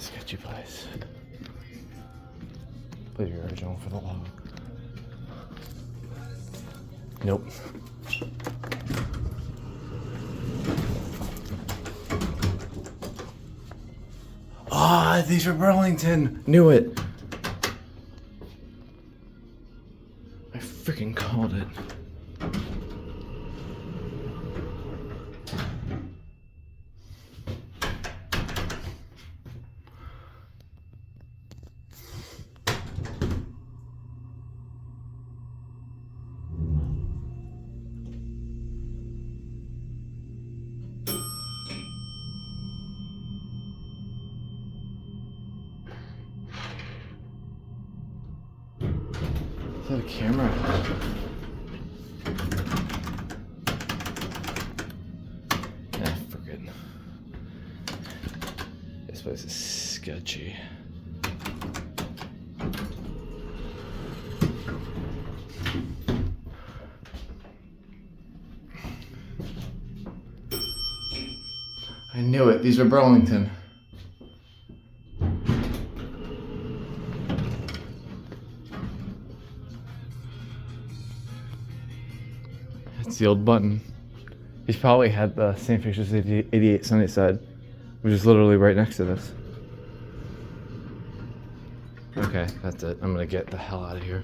Sketchy place. Play the original for the log. Nope. Ah, these are Burlington. Knew it. I freaking called it. Is that a camera? Yeah, forget. This place is sketchy. I knew it. These are Burlington. That's the old button. He's probably had the same pictures as 88 Sunnyside, which is literally right next to this. Okay, that's it. I'm gonna get the hell out of here.